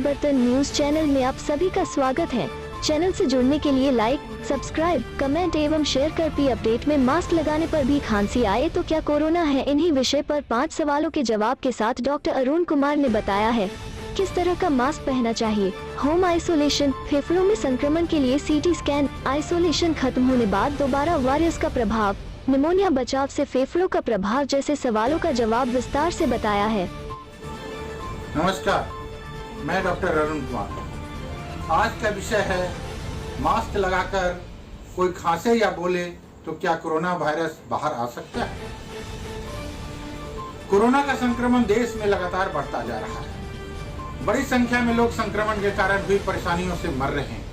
परिवर्तन news channel में आप सभी का स्वागत है। चैनल से जुड़ने के लिए लाइक, सब्सक्राइब, कमेंट एवं शेयर कर पी अपडेट में मास्क लगाने पर भी खांसी आए तो क्या कोरोना है, इन्हीं विषय पर 5 सवालों के जवाब के साथ डॉक्टर अरुण कुमार ने बताया है किस तरह का मास्क पहनना चाहिए। होम आइसोलेशन, फेफड़ों में संक्रमण के लिए सीटी स्कैन, आइसोलेशन खत्म होने बाद दोबारा वायरस का प्रभाव, निमोनिया बचाव से फेफड़ों का प्रभाव जैसे सवालों का जवाब विस्तार से बताया है। नमस्कार, मैं डॉक्टर अरुण कुमार। आज का विषय है मास्क लगाकर कोई खांसे या बोले तो क्या कोरोना वायरस बाहर आ सकता है। कोरोना का संक्रमण देश में लगातार बढ़ता जा रहा है। बड़ी संख्या में लोग संक्रमण के कारण हुई परेशानियों से मर रहे हैं।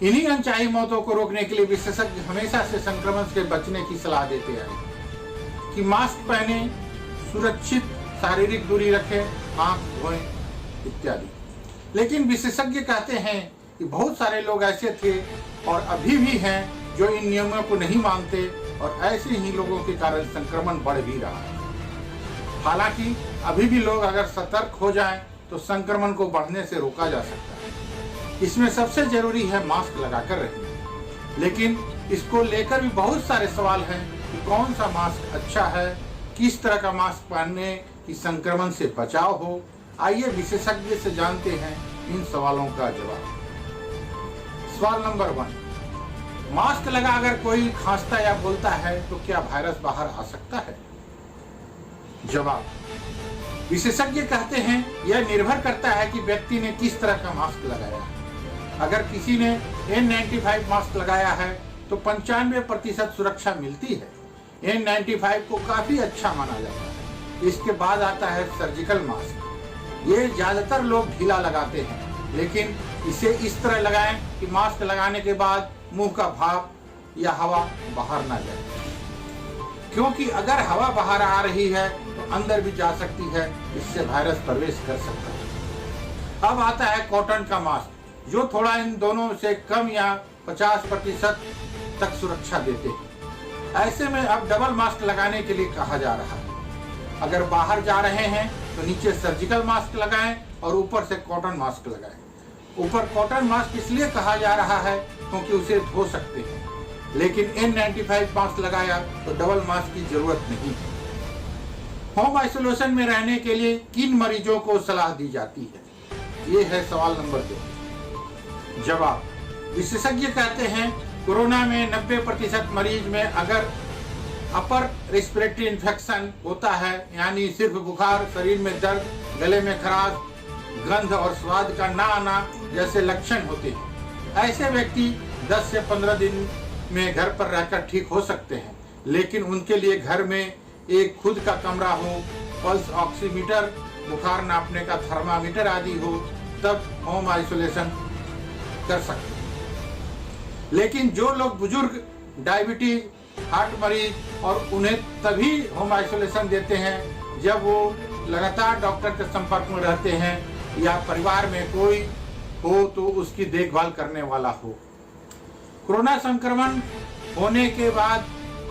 इन्हीं अनचाही मौतों को रोकने के लिए विशेषज्ञ हमेशा से संक्रमण से बचने की सलाह देते आए कि मास्क पहने, सुरक्षित शारीरिक दूरी रखें, आंख धोएं इत्यादि। लेकिन विशेषज्ञ कहते हैं कि बहुत सारे लोग ऐसे थे और अभी भी हैं जो इन नियमों को नहीं मानते और ऐसे ही लोगों के कारण संक्रमण बढ़ भी रहा है। हालांकि अभी भी लोग अगर सतर्क हो जाएं तो संक्रमण को बढ़ने से रोका जा सकता है। इसमें सबसे जरूरी है मास्क लगाकर रहना। लेकिन इसको लेकर भी बहुत सारे सवाल हैं कि कौन सा मास्क अच्छा है, किस तरह का मास्क पहनने कि संक्रमण से बचाव हो। आइए विशेषज्ञ से जानते हैं इन सवालों का जवाब। सवाल नंबर 1, मास्क लगा अगर कोई खांसता या बोलता है तो क्या वायरस बाहर आ सकता है। जवाब, विशेषज्ञ कहते हैं यह निर्भर करता है कि व्यक्ति ने किस तरह का मास्क लगाया है। अगर किसी ने N95 मास्क लगाया है तो 95% सुरक्षा मिलती है। N95 को काफी अच्छा माना जाता है। इसके बाद आता है सर्जिकल मास्क। ये ज्यादातर लोग ढीला लगाते हैं, लेकिन इसे इस तरह लगाएं कि मास्क लगाने के बाद मुंह का भाप या हवा बाहर ना जाए, क्योंकि अगर हवा बाहर आ रही है तो अंदर भी जा सकती है, इससे वायरस प्रवेश कर सकता है। अब आता है कॉटन का मास्क, जो थोड़ा इन दोनों से कम या 50% तक सुरक्षा देते हैं। ऐसे में अब डबल मास्क लगाने के लिए कहा जा रहा है। अगर बाहर जा रहे हैं तो नीचे सर्जिकल मास्क लगाएं और ऊपर से कॉटन मास्क लगाएं। ऊपर कॉटन मास्क इसलिए कहा जा रहा है क्योंकि उसे धो सकते हैं, लेकिन N95 मास्क लगाया तो डबल मास्क की जरूरत नहीं है। होम आइसोलेशन में रहने के लिए किन मरीजों को सलाह दी जाती है, ये है सवाल नंबर 2। जवाब, विशेषज्ञ कहते हैं कोरोना में 90% मरीज में अगर अपर रेस्पिरेटरी इन्फेक्शन होता है, यानी सिर्फ बुखार, शरीर में दर्द, गले में खराश, गंध और स्वाद का ना आना जैसे लक्षण होते हैं, ऐसे व्यक्ति 10 से 15 दिन में घर पर रहकर ठीक हो सकते हैं। लेकिन उनके लिए घर में एक खुद का कमरा हो, पल्स ऑक्सीमीटर, बुखार नापने का थर्मामीटर आदि हो, तब होम आइसोलेशन कर सकते हैं। लेकिन जो लोग बुजुर्ग, डायबिटीज, हार्ट मरीज और उन्हें तभी होम आइसोलेशन देते हैं जब वो लगातार डॉक्टर के संपर्क में रहते हैं या परिवार में कोई हो तो उसकी देखभाल करने वाला हो। कोरोना संक्रमण होने के बाद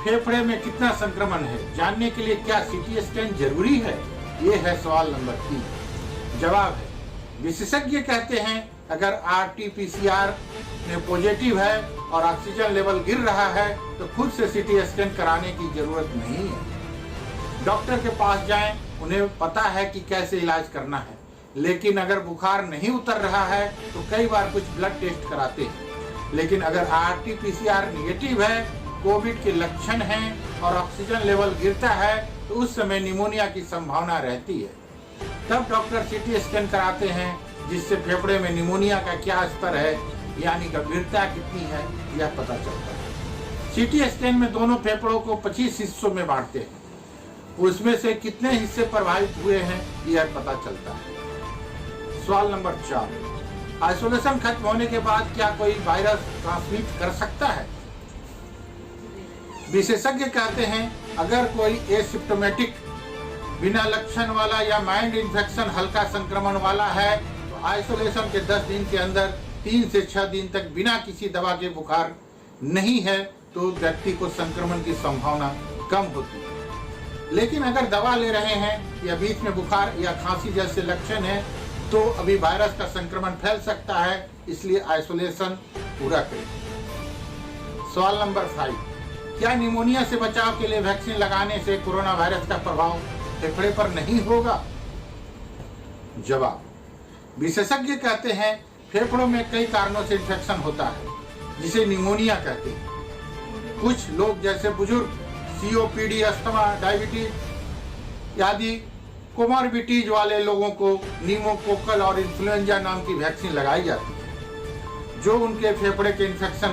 फेफड़े में कितना संक्रमण है, जानने के लिए क्या सीटी स्कैन जरूरी है, ये है सवाल नंबर 3। जवाब है, विशेषज्ञ कहते हैं अगर RT-PCR में पॉजिटिव है और ऑक्सीजन लेवल गिर रहा है तो खुद से सीटी स्कैन कराने की जरूरत नहीं है। डॉक्टर के पास जाएं, उन्हें पता है कि कैसे इलाज करना है। लेकिन अगर बुखार नहीं उतर रहा है तो कई बार कुछ ब्लड टेस्ट कराते हैं। लेकिन अगर RT-PCR निगेटिव है, कोविड के लक्षण हैं और ऑक्सीजन लेवल गिरता है तो उस समय निमोनिया की संभावना रहती है। तब डॉक्टर सीटी स्कैन कराते हैं, जिससे फेफड़े में निमोनिया का क्या स्तर है, यानी गंभीरता कितनी है, यह पता चलता है। सीटी स्कैन में दोनों फेफड़ों को 25 हिस्सों में बांटते हैं। उसमें से कितने हिस्से प्रभावित हुए हैं, यह पता चलता है। सवाल नंबर 4, आइसोलेशन खत्म होने के बाद क्या कोई वायरस ट्रांसमिट कर सकता है। विशेषज्ञ कहते हैं अगर कोई एसिम्प्टोमेटिक, बिना लक्षण वाला या माइल्ड इन्फेक्शन, हल्का संक्रमण वाला है तो आइसोलेशन के 10 दिन के अंदर 3 से 6 दिन तक बिना किसी दवा के बुखार नहीं है तो व्यक्ति को संक्रमण की संभावना कम होती है। लेकिन अगर दवा ले रहे हैं या बीच में बुखार या खांसी जैसे लक्षण है तो अभी वायरस का संक्रमण फैल सकता है, इसलिए आइसोलेशन पूरा करें। सवाल नंबर 5, क्या निमोनिया से बचाव के लिए वैक्सीन लगाने से कोरोना वायरस का प्रभाव फेफड़े पर नहीं होगा? जवाब, विशेषज्ञ कहते हैं फेफड़ों में कई कारणों से इन्फेक्शन होता है, जिसे निमोनिया कहते हैं। कुछ लोग जैसे बुजुर्ग, COPD, अस्थमा, डायबिटीज आदि कोमॉर्बिडिटीज वाले लोगों को निमोकोकल और इन्फ्लुएंजा नाम की वैक्सीन लगाई जाती है, जो उनके फेफड़े के इन्फेक्शन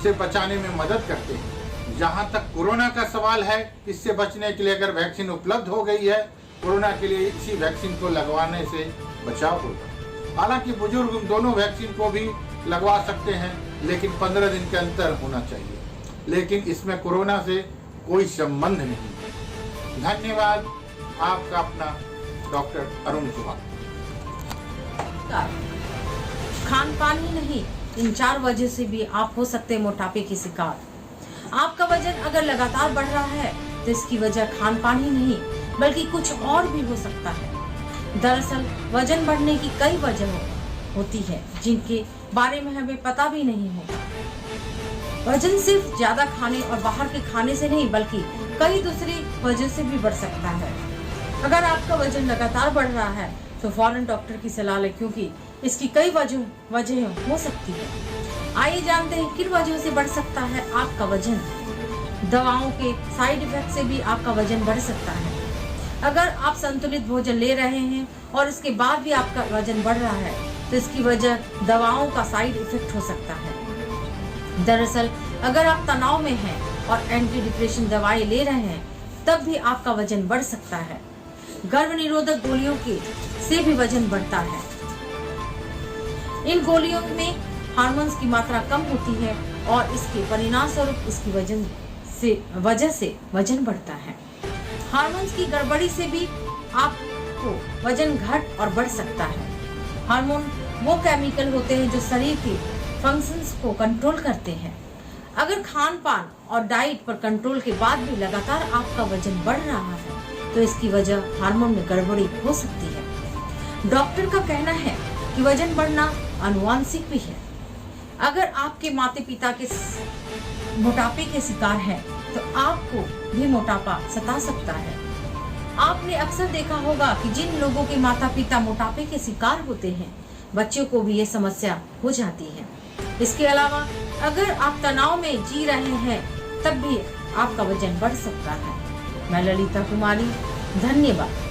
से बचाने में मदद करते हैं। जहां तक कोरोना का सवाल है, इससे बचने के लिए अगर वैक्सीन उपलब्ध हो गई है, कोरोना के लिए इसी वैक्सीन को लगवाने से बचाव होगा। हालांकि बुजुर्ग दोनों वैक्सीन को भी लगवा सकते हैं, लेकिन 15 दिन के अंतर होना चाहिए। लेकिन इसमें कोरोना से कोई संबंध नहीं। धन्यवाद। आपका अपना डॉक्टर अरुण कुमार। खान पान ही नहीं, इन 4 वजह से भी आप हो सकते हैं मोटापे की शिकार। आपका वजन अगर लगातार बढ़ रहा है तो इसकी वजह खान पान ही नहीं बल्कि कुछ और भी हो सकता है। दरअसल वजन बढ़ने की कई वजह होती है जिनके बारे में हमें पता भी नहीं होता। वजन सिर्फ ज्यादा खाने और बाहर के खाने से नहीं बल्कि कई दूसरी वजह से भी बढ़ सकता है। अगर आपका वजन लगातार बढ़ रहा है तो फौरन डॉक्टर की सलाह लें, क्योंकि इसकी कई वजह हो सकती है। आइए जानते हैं किन वजहों से बढ़ सकता है आपका वजन। दवाओं के साइड इफेक्ट से भी आपका वजन बढ़ सकता है। अगर आप संतुलित भोजन ले रहे हैं और इसके बाद भी आपका वजन बढ़ रहा है तो इसकी वजह दवाओं का साइड इफेक्ट हो सकता है। दरअसल अगर आप तनाव में हैं और एंटी डिप्रेशन दवाई ले रहे हैं तब भी आपका वजन बढ़ सकता है। गर्भ निरोधक गोलियों के से भी वजन बढ़ता है। इन गोलियों में हार्मोन्स की मात्रा कम होती है और इसके परिणाम स्वरूप इसकी वजह से वजन बढ़ता है। हार्मोन्स की गड़बड़ी से भी आपको वजन घट और बढ़ सकता है। हार्मोन वो केमिकल होते हैं जो शरीर के फंक्शंस को कंट्रोल करते हैं। अगर खान पान और डाइट पर कंट्रोल के बाद भी लगातार आपका वजन बढ़ रहा है तो इसकी वजह हार्मोन में गड़बड़ी हो सकती है। डॉक्टर का कहना है कि वजन बढ़ना आनुवांशिक भी है। अगर आपके माता पिता के मोटापे के शिकार हैं तो आपको भी मोटापा सता सकता है। आपने अक्सर देखा होगा कि जिन लोगों के माता पिता मोटापे के शिकार होते हैं बच्चों को भी ये समस्या हो जाती है। इसके अलावा अगर आप तनाव में जी रहे हैं तब भी आपका वजन बढ़ सकता है। मैं ललिता कुमारी, धन्यवाद।